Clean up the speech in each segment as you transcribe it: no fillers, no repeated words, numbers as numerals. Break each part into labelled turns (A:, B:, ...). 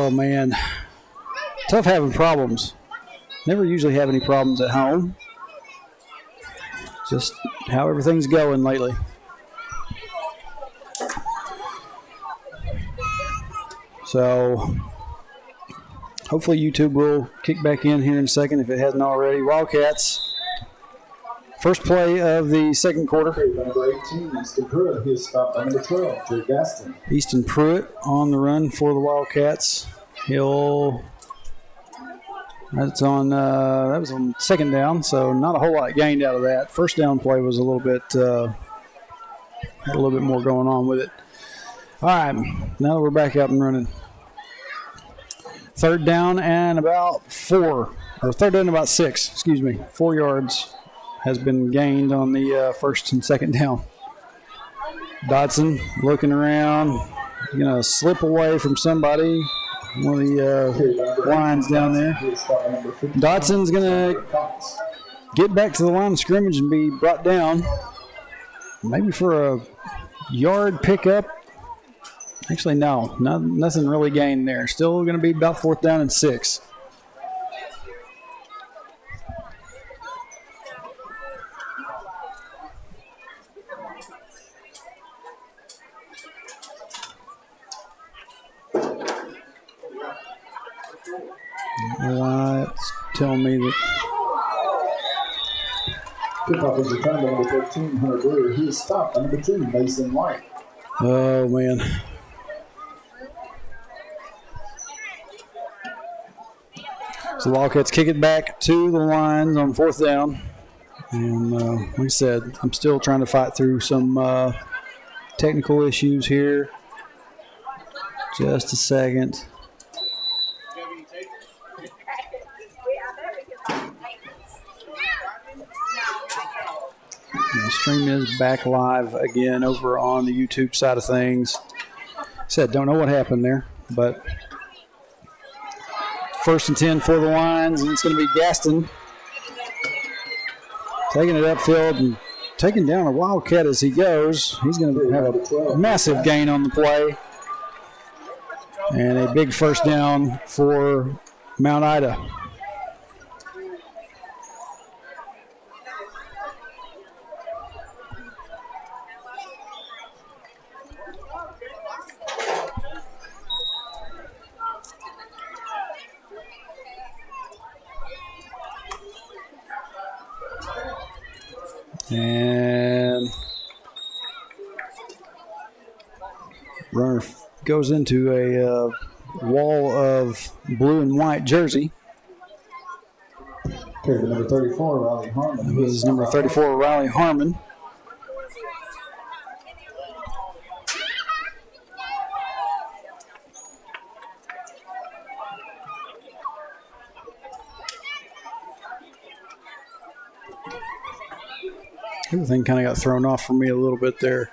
A: Oh, man. Tough having problems. Never usually have any problems at home. Just how everything's going lately. So hopefully YouTube will kick back in here in a second if it hasn't already. Wildcats. First play of the second quarter.
B: Number 18, Easton Pruitt. He is stopped by number 12, Jay Gaston.
A: Easton Pruitt on the run for the Wildcats. That was on second down, so not a whole lot gained out of that. First down play was a little bit, had a little bit more going on with it. All right, now that we're back up and running. Third down and about 6, 4 yards has been gained on the first and second down. Dodson looking around, going to slip away from somebody, one of the lines down there. Dodson's going to get back to the line of scrimmage and be brought down, maybe for a yard pickup. Actually, no, nothing really gained there. Still going to be about 4th down and 6. Lights tell me that.
B: Kickoff is returned by number 13, Hunter Brewer. He is stopped by number 2, Mason White.
A: Oh, man. So the Wildcats kick it back to the lines on 4th down. And like I said, I'm still trying to fight through some technical issues here. Just a second. The stream is back live again over on the YouTube side of things. Said, don't know what happened there, but 1st and 10 for the lines, and it's going to be Gaston taking it upfield and taking down a Wildcat as he goes. He's going to have a massive gain on the play and a big first down for Mount Ida. And runner goes into a wall of blue and white jersey.
B: Okay, number 34, Riley Harmon.
A: This is number 34, Riley Harmon. Everything kind of got thrown off for me a little bit there.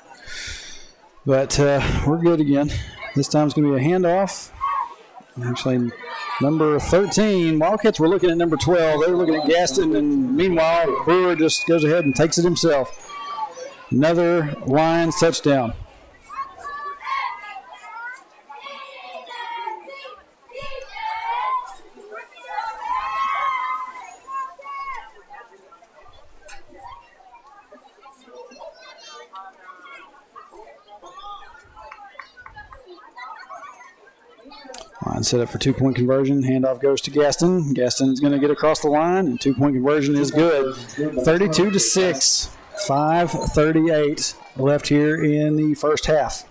A: But we're good again. This time it's going to be a handoff. Actually, number 13. Wildcats were looking at number 12. They were looking at Gaston, and meanwhile, Brewer just goes ahead and takes it himself. Another Lions touchdown. Line set up for 2-point conversion. Handoff goes to Gaston. Gaston is going to get across the line, and 2-point conversion is good. 32-6. 5:38 left here in the first half.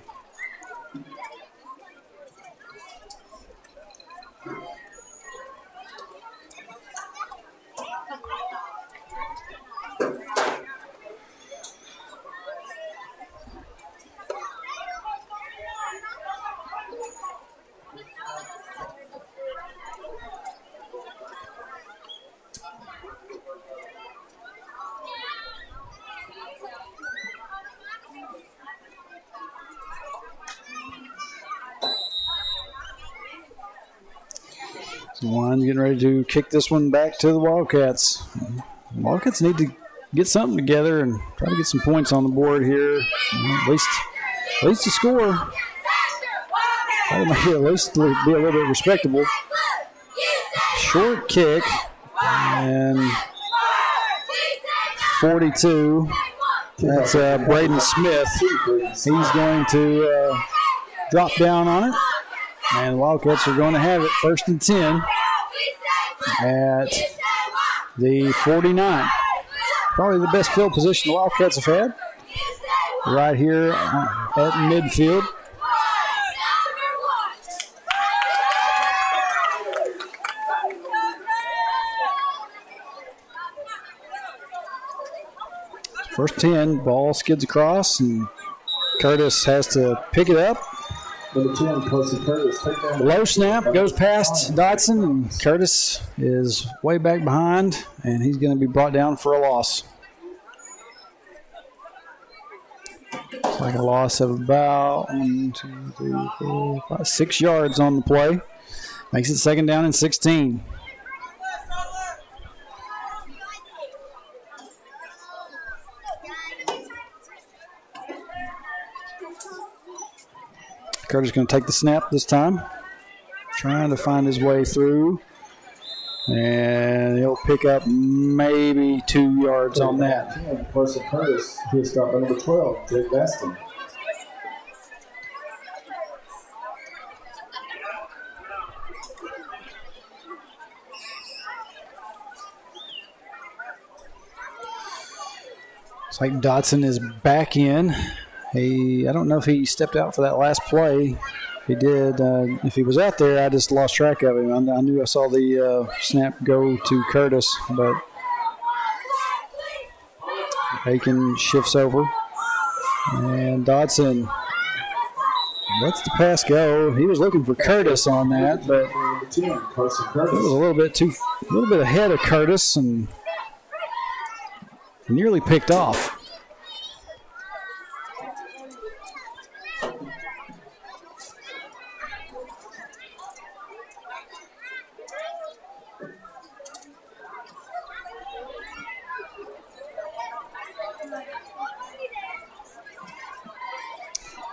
A: Lions getting ready to kick this one back to the Wildcats. Wildcats need to get something together and try to get some points on the board here. At least to score. Try to make it at least be a little bit respectable. Short kick. And 42. That's Braden Smith. He's going to drop down on it. And the Wildcats are going to have it 1st and 10 at the 49. Probably the best field position the Wildcats have had. Right here at midfield. First 10, ball skids across, and Curtis has to pick it up.
B: Number 10, Kelsey Curtis.
A: Low snap goes past Dotson, and Curtis is way back behind, and he's going to be brought down for a loss. It's like a loss of about 6 yards on the play. Makes it 2nd down and 16. Curtis going to take the snap this time. Trying to find his way through. And he'll pick up maybe 2 yards on that.
B: Kelsey Curtis. He'll stop by number 12, Jake Baston.
A: It's like Dotson is back in. I don't know if he stepped out for that last play. If he did, if he was out there, I just lost track of him. I knew I saw the snap go to Curtis, but Aiken shifts over. And Dotson lets the pass go. He was looking for Curtis on that, but it was a little bit ahead of Curtis and nearly picked off.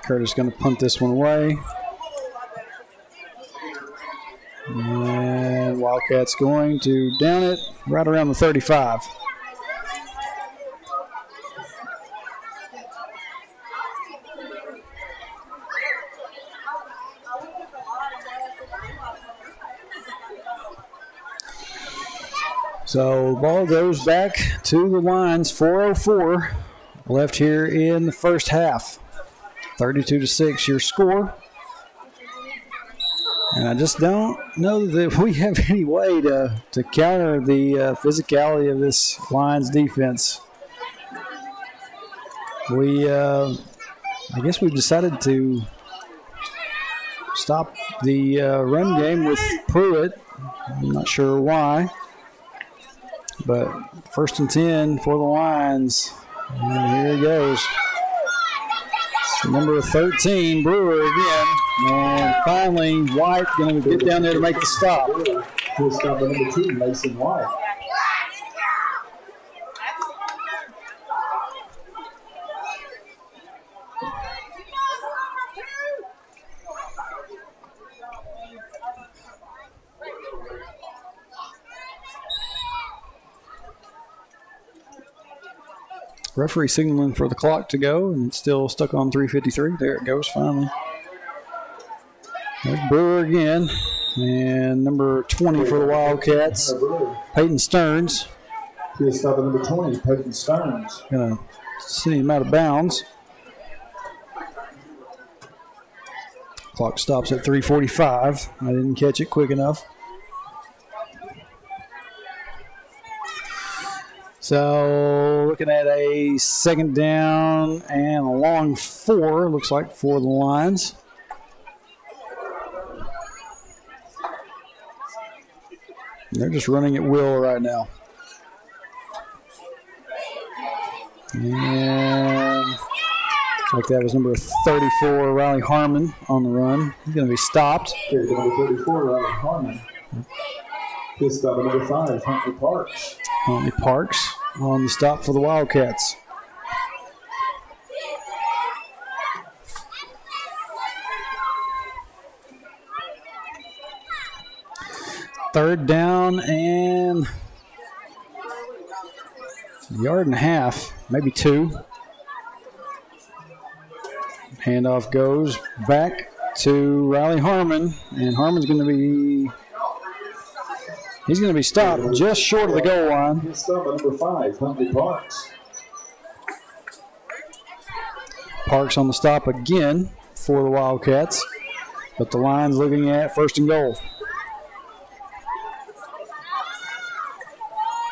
A: Curtis going to punt this one away. And Wildcats going to down it right around the 35. So the ball goes back to the lines, 4:04 left here in the first half. 32-6 your score. And I just don't know that we have any way to counter the physicality of this Lions defense. I guess we've decided to stop the run game with Pruitt. I'm not sure why. But 1st and 10 for the Lions. And here he goes. Number 13, Brewer again. And finally, White going to get down there to make the stop.
B: He'll stop at number 2, Mason White.
A: Referee signaling for the clock to go, and it's still stuck on 3:53. There it goes, finally. There's Brewer again. And number 20 for the Wildcats, Peyton Stearns.
B: He'll stop at number 20, Peyton Stearns.
A: Going to send him out of bounds. Clock stops at 3:45. I didn't catch it quick enough. So looking at a 2nd down and a long 4, looks like, for the Lions. They're just running at will right now. And looks like that was number 34, Riley Harmon, on the run. He's going to be stopped.
B: Here, number 34, Riley Harmon. He'll stop at number 5, Huntley Parks.
A: Huntley Parks on the stop for the Wildcats. Third down and a yard and a half, maybe 2. Handoff goes back to Riley Harmon, and Harmon's going to be stopped just short of the goal line.
B: He's stopped by number 5, Huntley Parks.
A: Parks on the stop again for the Wildcats, but the line's looking at first and goal.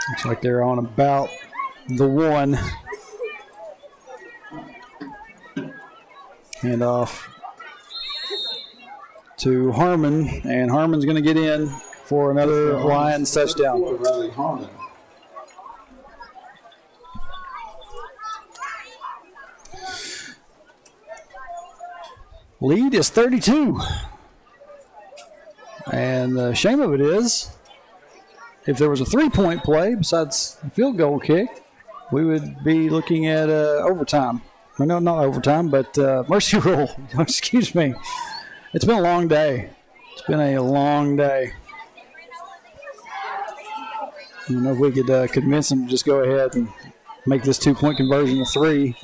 A: Looks like they're on about the 1. Handoff to Harmon, and Harmon's going to get in for another Lions touchdown.
B: Riley Harmon.
A: Lead is 32. And the shame of it is, if there was a 3-point play besides the field goal kick, we would be looking at overtime. No, not overtime, but mercy rule. Excuse me. It's been a long day. It's been a long day. I don't know if we could convince them to just go ahead and make this 2-point conversion a 3.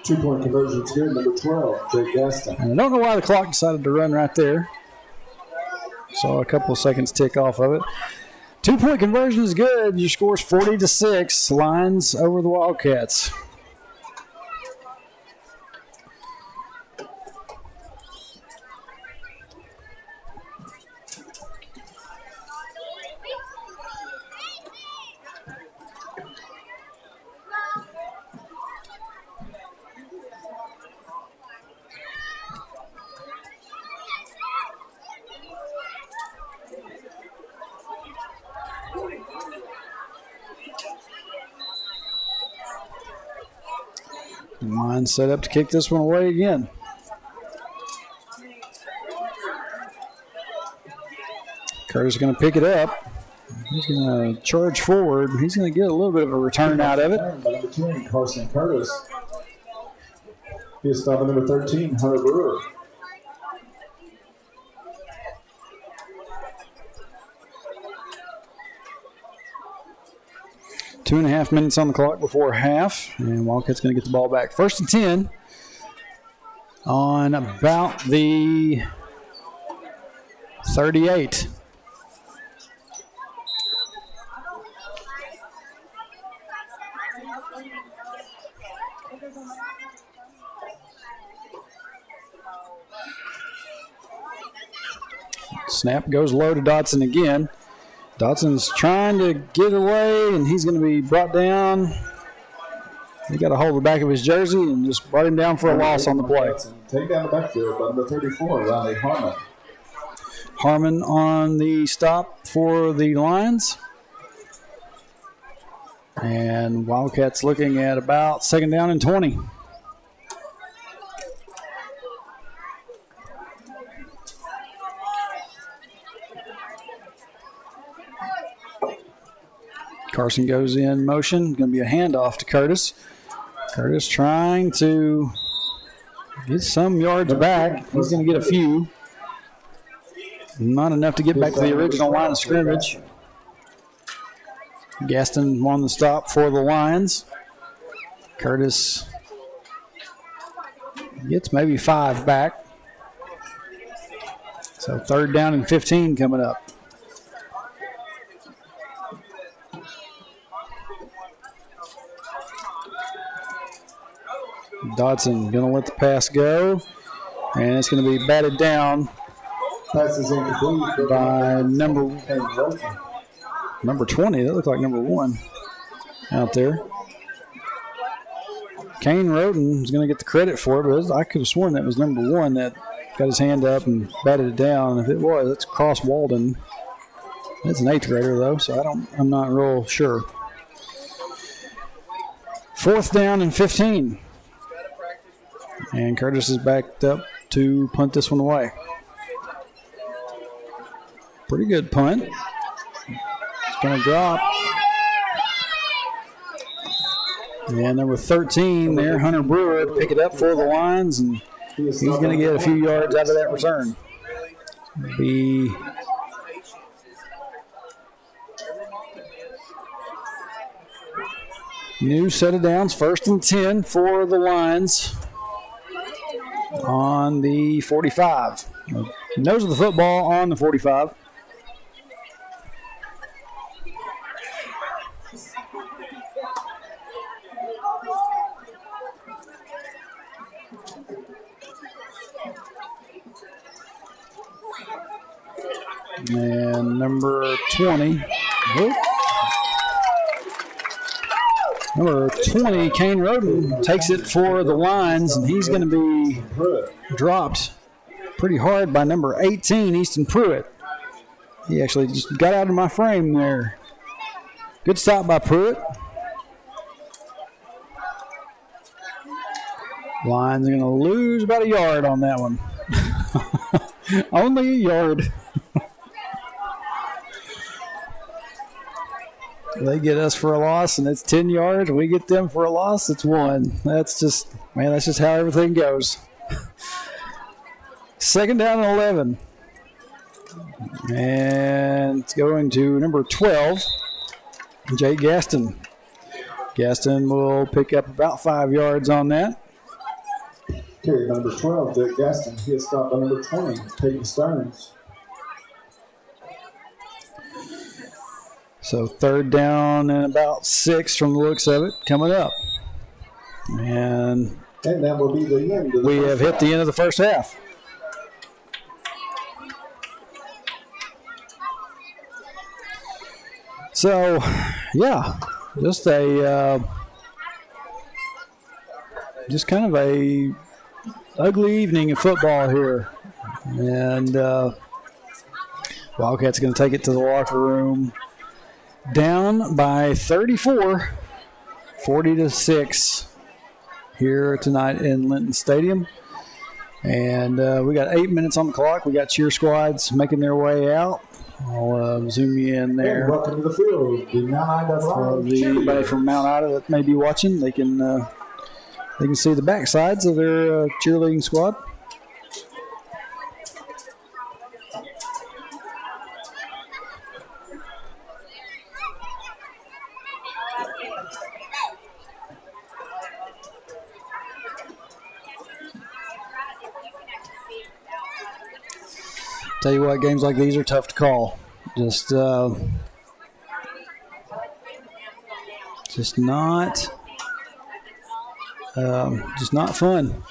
B: 2-point conversion is good, number 12, Jake Gaston.
A: And I don't know why the clock decided to run right there. Saw a couple of seconds tick off of it. 2-point conversion is good. Your score's 40-6. Lions over the Wildcats. Line set up to kick this one away again. Curtis is going to pick it up. He's going to charge forward. He's going to get a little bit of a return out of it.
B: By number 10, Carson Curtis. He is stopping number 13, Hunter Brewer.
A: Two and a half minutes on the clock before half, and Wildcats going to get the ball back. 1st and 10 on about the 38. Snap goes low to Dotson again. Dotson's trying to get away, and he's going to be brought down. He got a hold of the back of his jersey and just brought him down for a loss on the play.
B: Take down the backfield by number 34, Riley Harmon.
A: Harmon on the stop for the Lions. And Wildcats looking at about 2nd down and 20. Carson goes in motion. Going to be a handoff to Curtis. Curtis trying to get some yards back. He's going to get a few. Not enough to get back to the original line of scrimmage. Gaston won the stop for the Lions. Curtis gets maybe 5 back. So 3rd down and 15 coming up. Dodson going to let the pass go, and it's going to be batted down by number 20. That looked like number 1 out there. Kane Roden is going to get the credit for it, but I could have sworn that was number 1 that got his hand up and batted it down. If it was, that's Cross Walden. That's an 8th grader though, so I'm not real sure. 4th down and 15. And Curtis is backed up to punt this one away. Pretty good punt. It's going to drop. And number 13 there, Hunter Brewer, to pick it up for the Lions, and he's going to get a few yards out of that return. Be New set of downs, 1st and 10 for the Lions on the 45. Nose of the football on the 45. And number 20. Number 20, Kane Roden, takes it for the Lions, and he's going to be dropped pretty hard by number 18, Easton Pruitt. He actually just got out of my frame there. Good stop by Pruitt. Lions are going to lose about a yard on that one. Only a yard. They get us for a loss, and it's 10 yards. We get them for a loss, it's 1. That's just how everything goes. 2nd down and 11. And it's going to number 12, Jay Gaston. Gaston will pick up about 5 yards on that.
B: Carry number 12, Jay Gaston. He is stopped by number 20, Peyton Stearns.
A: So 3rd down and about 6 from the looks of it coming up. And
B: that will be the end of the
A: we have hit the end of the first half. So, yeah, just kind of a ugly evening of football here. And Wildcats going to take it to the locker room. Down by 34, 40-6 here tonight in Linton Stadium. And we got 8 minutes on the clock. We got cheer squads making their way out. I'll zoom you in there.
B: And welcome to the field, the Mount Ida Lions.
A: Anybody from Mount Ida that may be watching, they can see the backsides of their cheerleading squad. Tell you what, games like these are tough to call. Just not fun.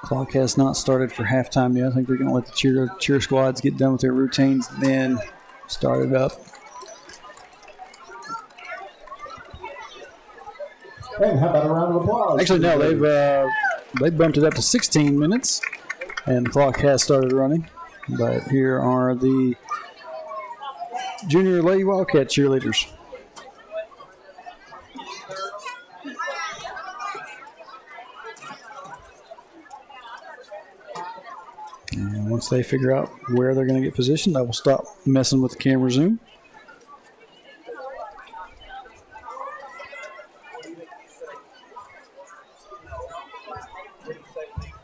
A: Clock has not started for halftime yet. I think they're going to let the cheer squads get done with their routines, and then start it up.
B: And how about a round of applause?
A: Actually, no, they've bumped it up to 16 minutes, and the clock has started running. But here are the Junior Lady Wildcat cheerleaders. And once they figure out where they're going to get positioned, I will stop messing with the camera zoom.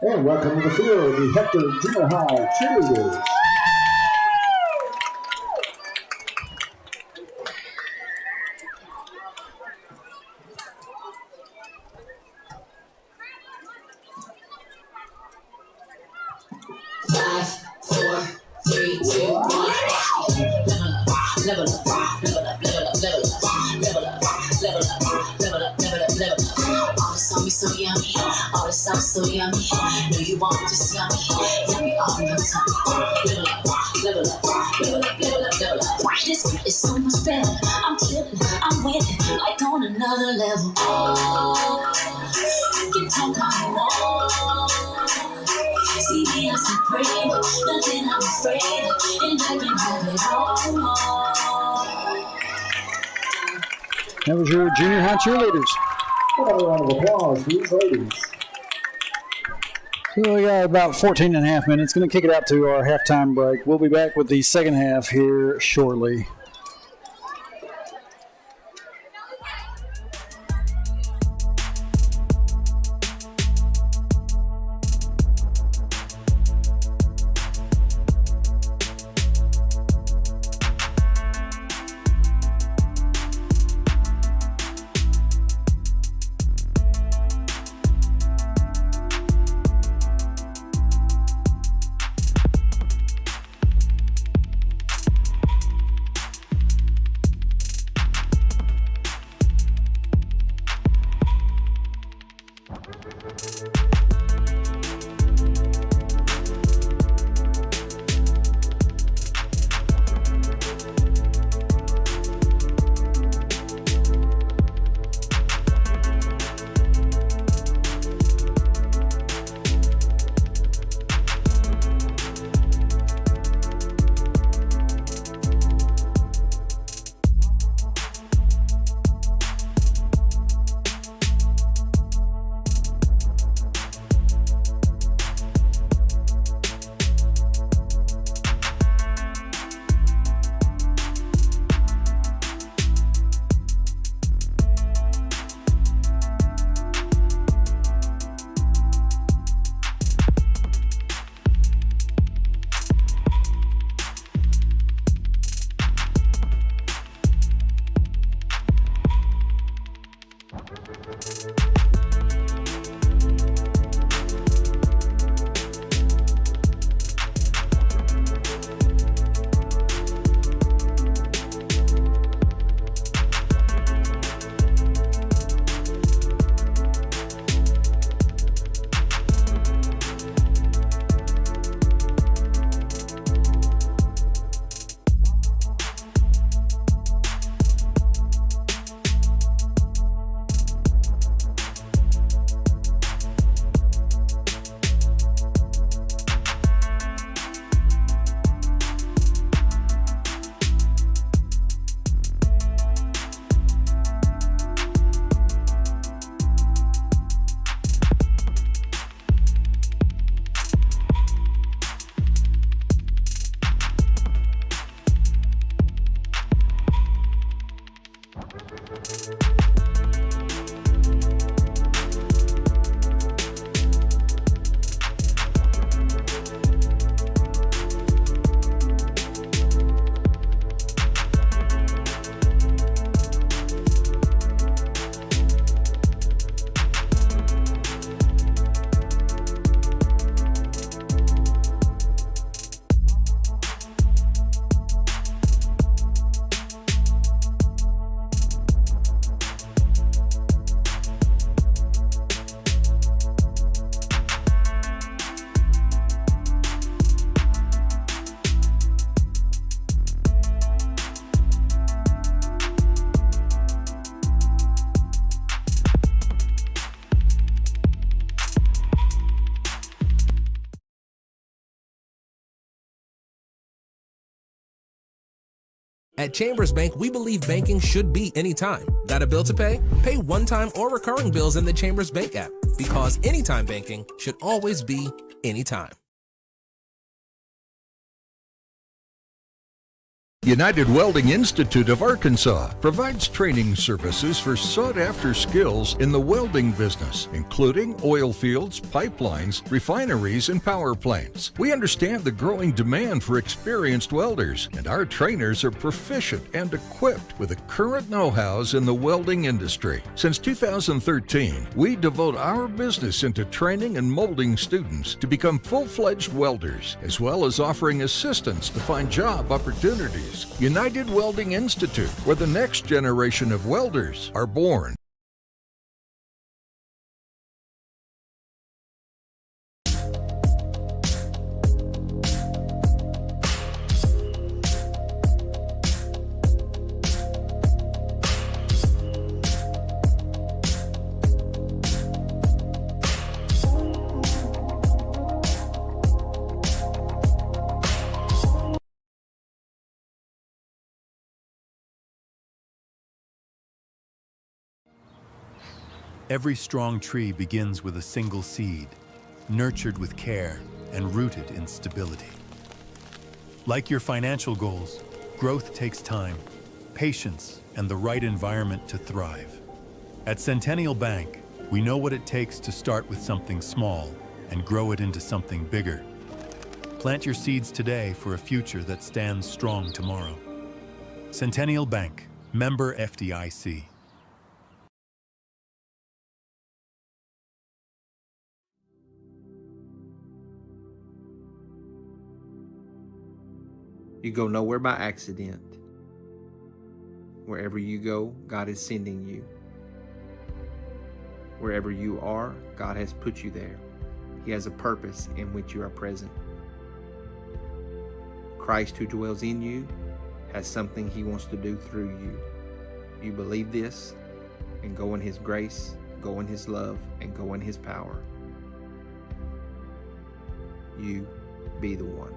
B: And welcome to the field, the Hector Junior High cheerleaders.
C: So yummy, know you want this yummy, yummy all your time. Level up, level up, level up, level up, level up. This beat is so much better. I'm chilling, I'm winning, like on another level. Oh, you can talk all you want. See me, I'm so pretty, nothing I'm afraid, and I can have it all.
A: That was your junior high cheerleaders.
B: Another round of applause for these ladies.
A: So we got about 14 and a half minutes. Going to kick it out to our halftime break. We'll be back with the second half here shortly.
D: At Chambers Bank, we believe banking should be anytime. Got a bill to pay? Pay one-time or recurring bills in the Chambers Bank app, because anytime banking should always be anytime.
E: United Welding Institute of Arkansas provides training services for sought-after skills in the welding business, including oil fields, pipelines, refineries, and power plants. We understand the growing demand for experienced welders, and our trainers are proficient and equipped with the current know-hows in the welding industry. Since 2013, we devote our business into training and molding students to become full-fledged welders, as well as offering assistance to find job opportunities. United Welding Institute, where the next generation of welders are born.
F: Every strong tree begins with a single seed, nurtured with care and rooted in stability. Like your financial goals, growth takes time, patience, and the right environment to thrive. At Centennial Bank, we know what it takes to start with something small and grow it into something bigger. Plant your seeds today for a future that stands strong tomorrow. Centennial Bank, member FDIC.
G: You go nowhere by accident. Wherever you go, God is sending you. Wherever you are, God has put you there. He has a purpose in which you are present. Christ who dwells in you has something He wants to do through you. You believe this and go in His grace, go in His love, and go in His power. You be the one.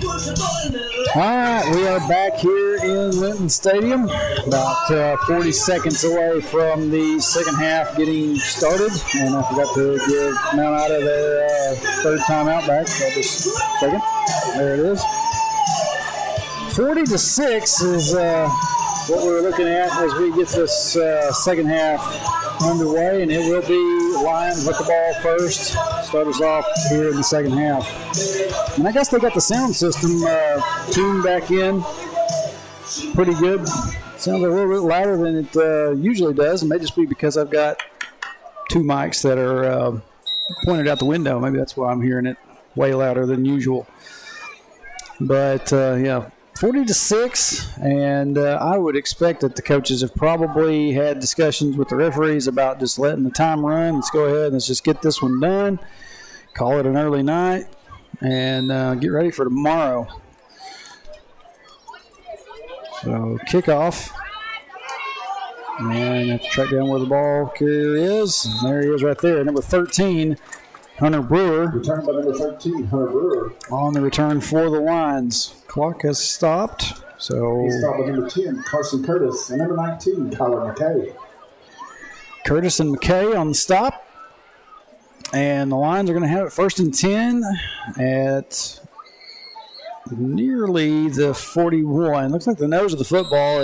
A: All right, we are back here in Linton Stadium, about 40 seconds away from the second half getting started. And I forgot to give Mount Ida their third timeout back. So just a second. There it is. 40-6 is what we're looking at as we get this second half underway, and it will be Lions with the ball first. Start us off here in the second half. And I guess they got the sound system tuned back in pretty good. Sounds a little bit louder than it usually does. It may just be because I've got two mics that are pointed out the window. Maybe that's why I'm hearing it way louder than usual. But, yeah, 40-6, and I would expect that the coaches have probably had discussions with the referees about just letting the time run. Let's go ahead and let's just get this one done, call it an early night, and get ready for tomorrow. So kickoff, and I have to track down where the ball carrier is. And there he is right there, number 13, Hunter Brewer.
B: Return by number 13, Hunter Brewer.
A: On the return for the Lions. Clock has stopped. So
B: He stopped by number 10, Carson Curtis, and number 19, Kyler McKay.
A: Curtis and McKay on the stop. And the Lions are going to have it first and 10 at nearly the 41. Looks like the nose of the football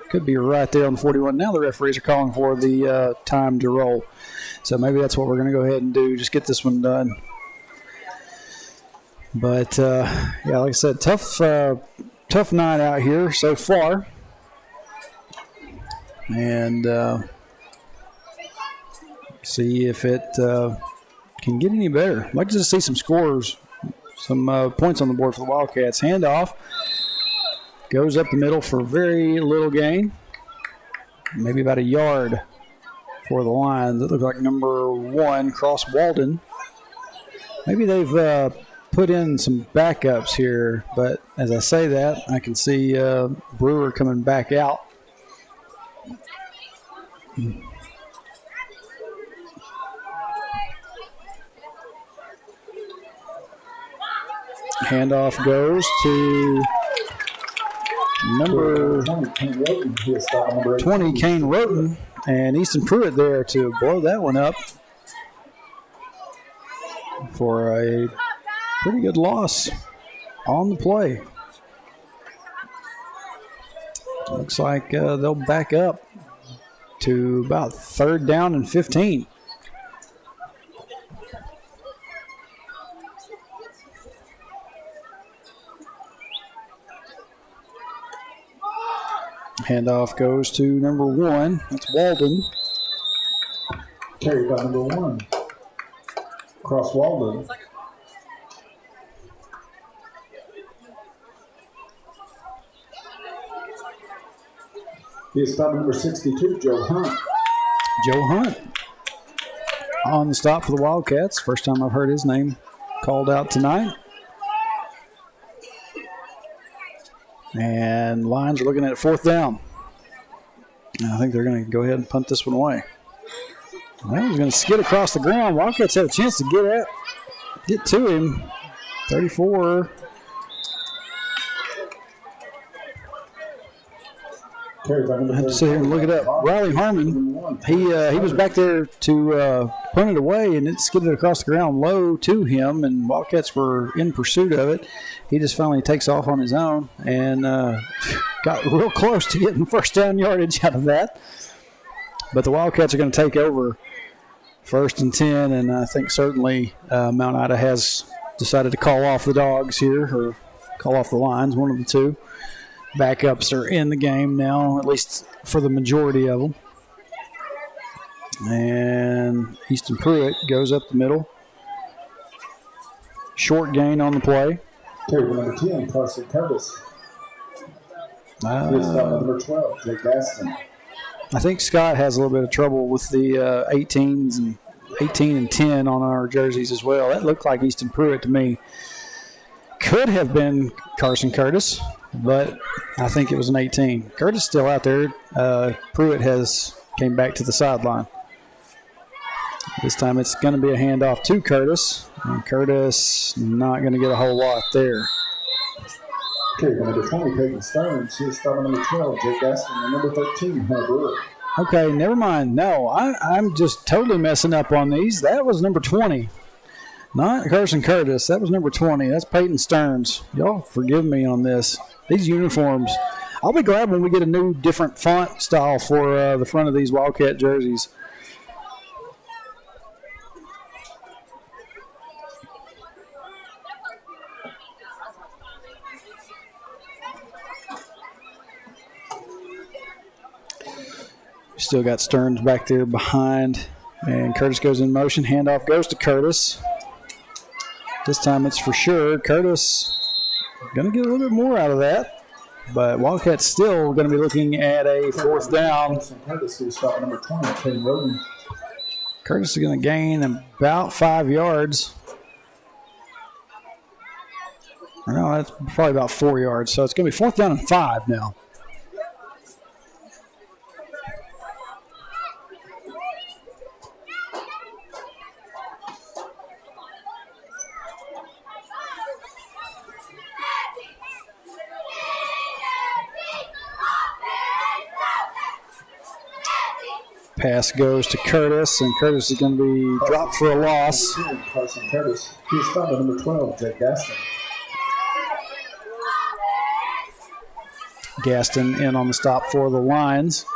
A: could be right there on the 41. Now the referees are calling for the time to roll. So maybe that's what we're going to go ahead and do, just get this one done. But, yeah, like I said, tough night out here so far. And see if it can get any better. I'd like to just see some scores, some points on the board for the Wildcats. Handoff goes up the middle for very little gain, maybe about a yard for the Lions. It looks like number 1, Cross Walden. Maybe they've put in some backups here, but as I say that, I can see Brewer coming back out. Handoff goes to number 20, Kane Roten, and Easton Pruitt there to blow that one up for a pretty good loss on the play. Looks like they'll back up to about 3rd down and 15. Handoff goes to number 1. That's Walden.
B: Carried by number 1, Cross Walden. He is stopped number 62, Joe Hunt.
A: Joe Hunt on the stop for the Wildcats. First time I've heard his name called out tonight. And Lions are looking at 4th down. And I think they're going to go ahead and punt this one away. Well, he's going to skid across the ground. Wildcats have a chance to get to him. 34. I have to sit here and look it up. Riley Harmon, he was back there to punt it away, and it skidded across the ground low to him, and Wildcats were in pursuit of it. He just finally takes off on his own and got real close to getting first down yardage out of that. But the Wildcats are going to take over 1st and 10, and I think certainly Mount Ida has decided to call off the dogs here, or call off the Lions, one of the two. Backups are in the game now, at least for the majority of them. And Easton Pruitt goes up the middle. Short gain on the play.
B: Carried by number 10, Carson Curtis. He is stopped by number 12, Jake Gaston.
A: I think Scott has a little bit of trouble with the 18s and 18 and 10 on our jerseys as well. That looked like Easton Pruitt to me. Could have been Carson Curtis, but I think it was an 18. Curtis still out there. Pruitt came back to the sideline. This time it's going to be a handoff to Curtis. And Curtis not going to get a whole lot there.
B: Carry by number 20, Peyton Stearns. He is starting number 12, Jake Gaston, and number 13, Hunter Brewer.
A: Okay, never mind. No, I'm just totally messing up on these. That was number 20. Not Carson Curtis. That was number 20. That's Peyton Stearns. Y'all forgive me on this. These uniforms. I'll be glad when we get a new, different font style for the front of these Wildcat jerseys. Still got Stearns back there behind. And Curtis goes in motion. Handoff goes to Curtis. This time it's for sure. Curtis going to get a little bit more out of that. But Wildcats still going to be looking at a fourth down.
B: Curtis is spot number 20, Ken Roden.
A: Curtis is going to gain about 5 yards. No, that's probably about 4 yards. So it's going to be 4th down and 5 now. Pass goes to Curtis, and Curtis is going to be dropped for a loss.
B: Carson Curtis. He is starting number 12, Jake Gaston.
A: Gaston in on the stop for the Lions.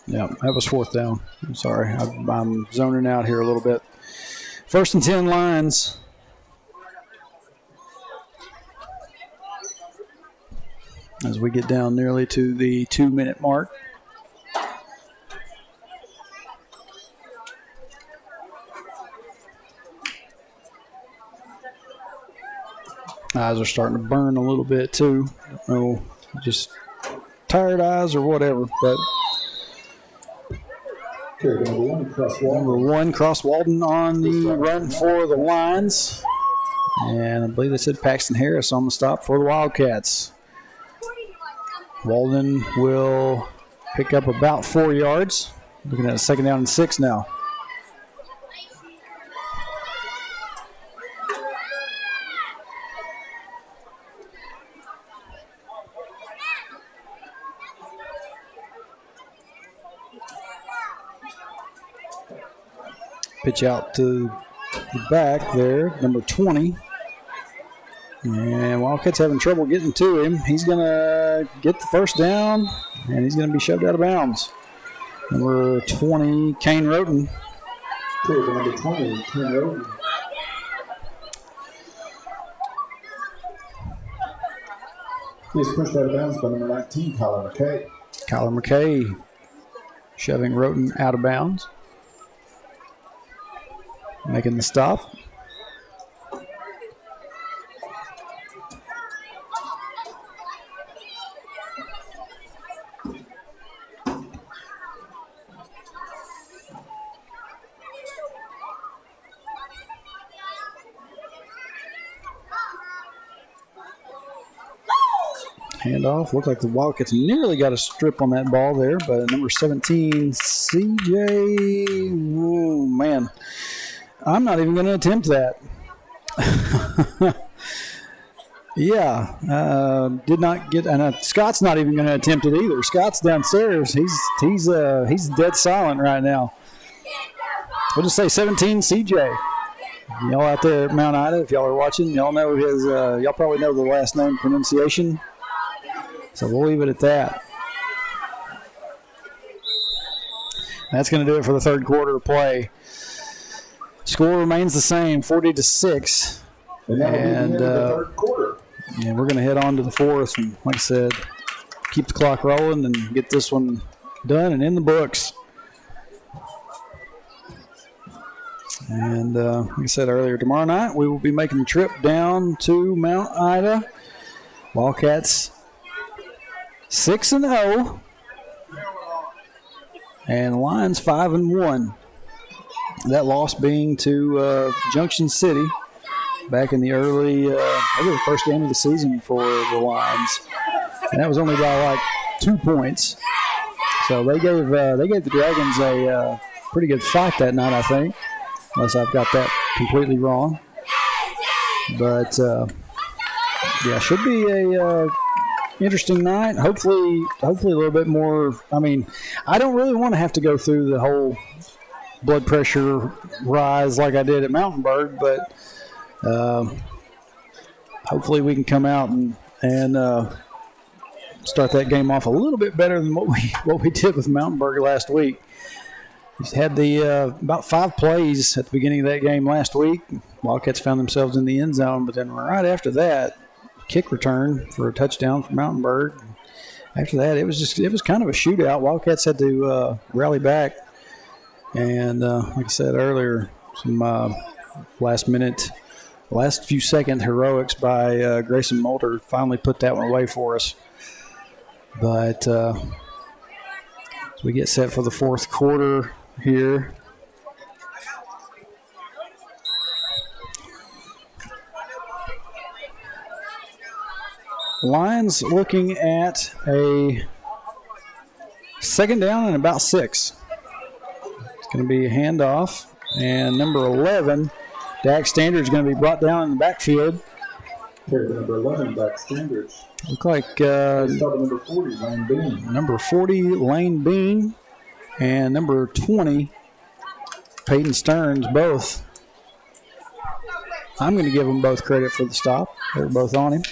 A: Yeah, that was 4th down. I'm sorry. I'm zoning out here a little bit. 1st and 10 Lions. As we get down nearly to the 2-minute mark. Eyes are starting to burn a little bit too. I don't know, just tired eyes or whatever, but number 1, Cross Walden on the run for the Lions. And I believe they said Paxton Harris on the stop for the Wildcats. Walden will pick up about 4 yards. Looking at a 2nd down and 6 now. Pitch out to the back there, number 20. And Wildcats having trouble getting to him. He's going to get the 1st down, and he's going to be shoved out of bounds. Number 20, Kane Roten.
B: Number 20, Kane Roten. He's pushed out of bounds by number 19, Kyler McKay.
A: Kyler McKay shoving Roten out of bounds. Making the stop. Handoff. Looked like the Wildcats nearly got a strip on that ball there, but number 17, CJ. Oh, man. I'm not even going to attempt that. Yeah, did not get, and Scott's not even going to attempt it either. Scott's downstairs. He's dead silent right now. We'll just say 17 CJ. Y'all out there at Mount Ida, if y'all are watching, y'all know his. Y'all probably know the last name pronunciation. So we'll leave it at that. That's going to do it for the 3rd quarter of play. Score remains the same, 40-6. And
B: third quarter.
A: Yeah, we're going to head on to the 4th. And like I said, keep the clock rolling and get this one done and in the books. And like I said earlier, tomorrow night we will be making the trip down to Mount Ida. Wildcats 6-0. And Lions 5-1. That loss being to Junction City back in the early first game of the season for the Lions, and that was only by like 2 points. So they gave the Dragons a pretty good fight that night, I think, unless I've got that completely wrong. But yeah, should be a interesting night. Hopefully a little bit more. I mean, I don't really want to have to go through the whole blood pressure rise like I did at Mountainburg, but hopefully we can come out and start that game off a little bit better than what we did with Mountainburg last week. We had the about 5 plays at the beginning of that game last week. Wildcats found themselves in the end zone, but then right after that, kick return for a touchdown for Mountainburg. After that, it was kind of a shootout. Wildcats had to rally back, and like I said earlier, some last few second heroics by Grayson Mulder finally put that one away for us. But as we get set for the fourth quarter here, Lions looking at a second down and about 6. It's going to be a handoff, and number 11, Dak Standard, is going to be brought down in the backfield.
B: Carry number 11, Dak Standard.
A: Look like
B: number 40, Lane Bean.
A: Number 40, Lane Bean, and number 20, Peyton Stearns, both. I'm going to give them both credit for the stop. They were both on him.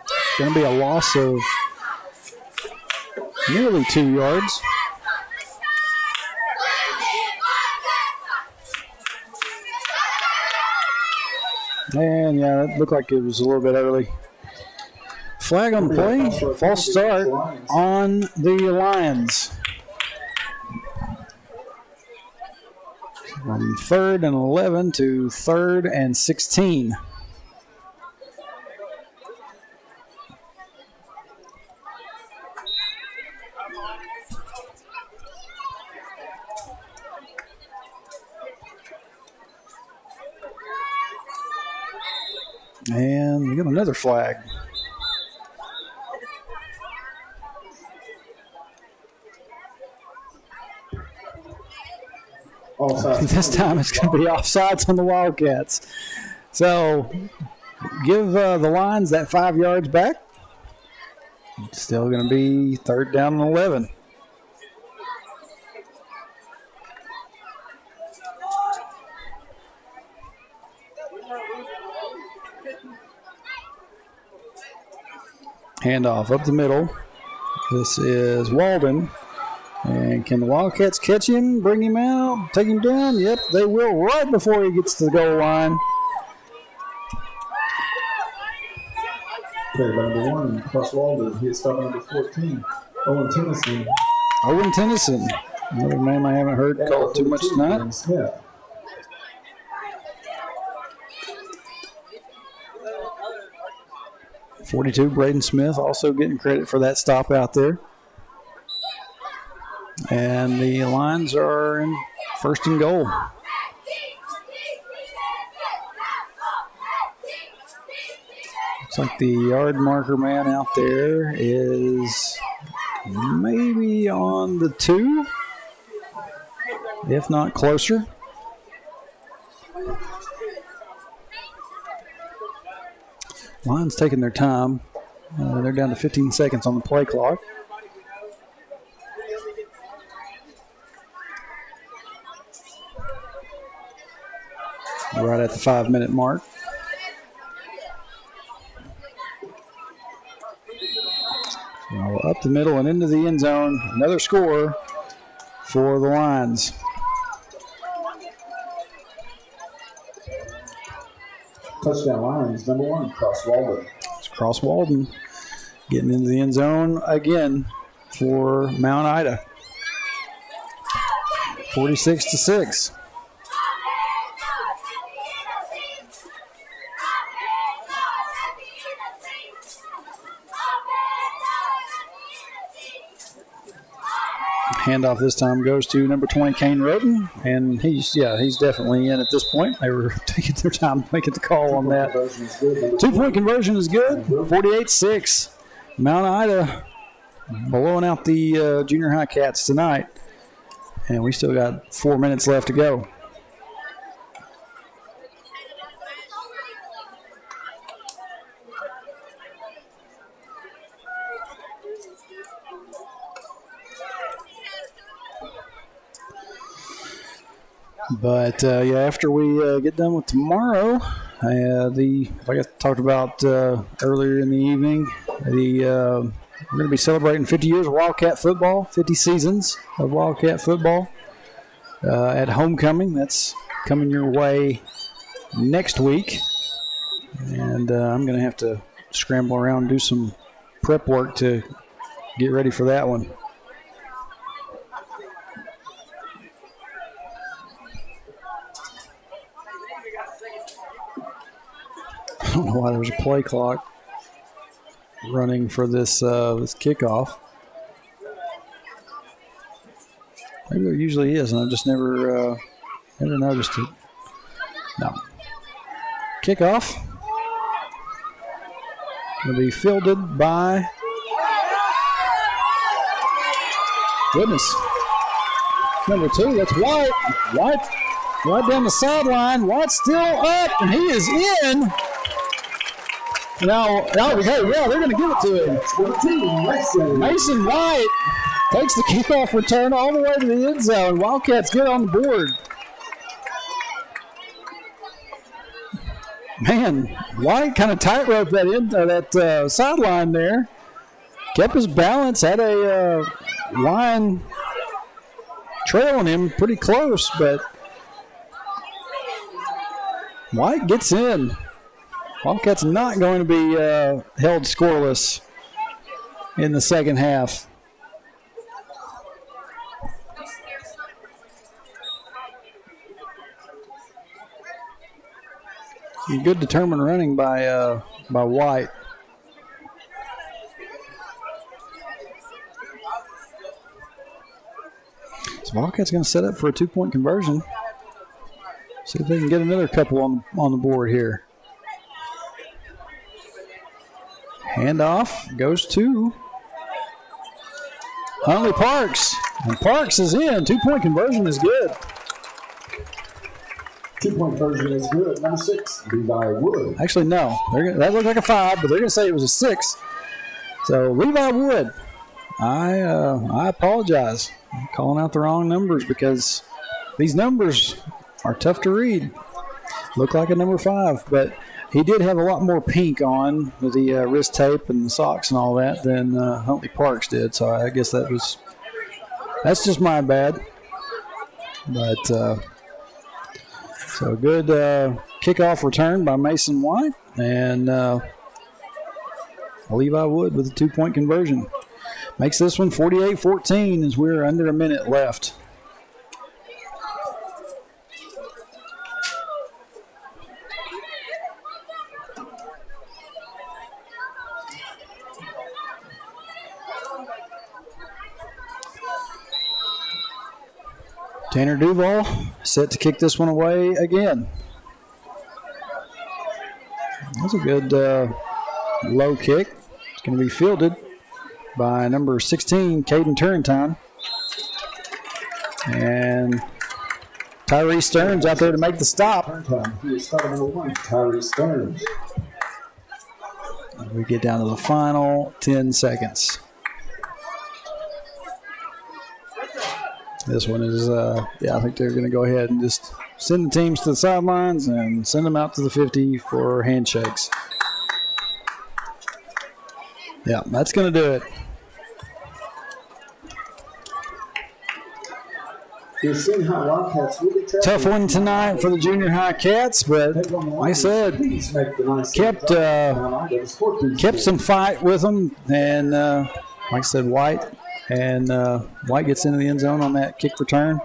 A: It's going to be a loss of nearly 2 yards. And yeah, it looked like it was a little bit early. Flag on the play. False start on the Lions. From 3rd and 11 to 3rd and 16. And we got another flag. This time it's going to be offsides on the Wildcats. So give the Lions that 5 yards back. It's still going to be 3rd down and 11. Handoff up the middle. This is Walden. And can the Wildcats catch him, bring him out, take him down? Yep, they will right before he gets to the goal line.
B: Okay, number 1, plus Walden. He is stopping number 14, Owen Tennyson.
A: Owen Tennyson, another name I haven't heard called too much tonight.
B: Smith.
A: .42, Braden Smith also getting credit for that stop out there. And the Lions are in 1st and goal. Looks like the yard marker man out there is maybe on the 2, if not closer. Lions taking their time. They're down to 15 seconds on the play clock. Right at the 5-minute mark. So up the middle and into the end zone. Another score for the Lions.
B: Touchdown Lions, number 1, Cross Walden.
A: It's Cross Walden getting into the end zone again for Mount Ida. 46-6. Handoff this time goes to number 20, Kane Roden, and he's definitely in at this point. They were taking their time making the call on that. 2-point conversion is good, 48-6. Mount Ida blowing out the junior high Cats tonight, and we still got 4 minutes left to go. But after we get done with tomorrow, like I talked about earlier in the evening, we're going to be celebrating 50 years of Wildcat football, 50 seasons of Wildcat football at homecoming. That's coming your way next week, and I'm going to have to scramble around and do some prep work to get ready for that one. I don't know why there's a play clock running for this kickoff. Maybe there usually is, and I've just never noticed it. No. Kickoff. Going to be fielded by... Goodness. Number 2, that's White. White down the sideline. White's still up, and he is in. Now, they're going to give it to him. Mason White takes the kickoff return all the way to the end zone. Wildcats get on the board. Man, White kind of tightrope that sideline there. Kept his balance, had a line trailing him pretty close, but White gets in. Wildcats not going to be held scoreless in the second half. Good determined running by White. So Wildcats going to set up for a 2-point conversion. See if they can get another couple on the board here. Handoff goes to Huntley Parks. And Parks is in. 2-point conversion is good.
B: 2-point conversion is good. Number 6, Levi Wood.
A: Actually, no. That looked like a 5, but they're going to say it was a 6. So Levi Wood, I apologize. I'm calling out the wrong numbers because these numbers are tough to read. Look like a number 5, but he did have a lot more pink on with the wrist tape and the socks and all that than Huntley Parks did. So I guess that's just my bad. But so good kickoff return by Mason White and Levi Wood with a 2-point conversion. Makes this one 48-14 as we're under a minute left. Tanner Duval set to kick this one away again. That's a good low kick. It's going to be fielded by number 16, Caden Turrentine. And Tyree Stearns out there to make the stop.
B: He is starter number 1, Tyree Stearns.
A: And we get down to the final 10 seconds. This one is, I think they're going to go ahead and just send the teams to the sidelines and send them out to the 50 for handshakes. Yeah, that's going to do it.
B: You're seeing how Wildcats really
A: tough one tonight for the junior high Cats, but like I said, kept some fight with them, and like I said, White gets into the end zone on that kick return,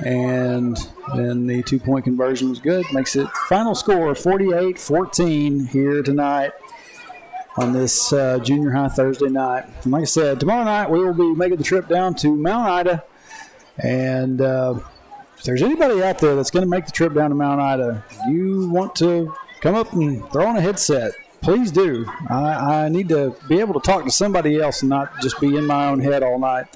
A: and then the 2-point conversion was good. Makes it final score 48-14 here tonight on this junior high Thursday night. And like I said, tomorrow night we will be making the trip down to Mount Ida. And if there's anybody out there that's going to make the trip down to Mount Ida, you want to come up and throw on a headset, please do. I need to be able to talk to somebody else and not just be in my own head all night.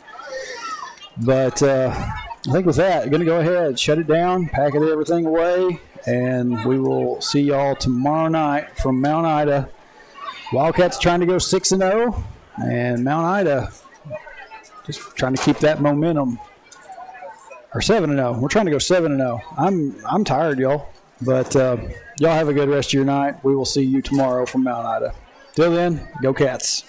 A: But I think with that, I'm going to go ahead, shut it down, pack everything away, and we will see y'all tomorrow night from Mount Ida. Wildcats trying to go 6-0, and Mount Ida just trying to keep that momentum. Or 7-0. We're trying to go 7-0. I'm tired, y'all. But y'all have a good rest of your night. We will see you tomorrow from Mount Ida. Till then, go Cats.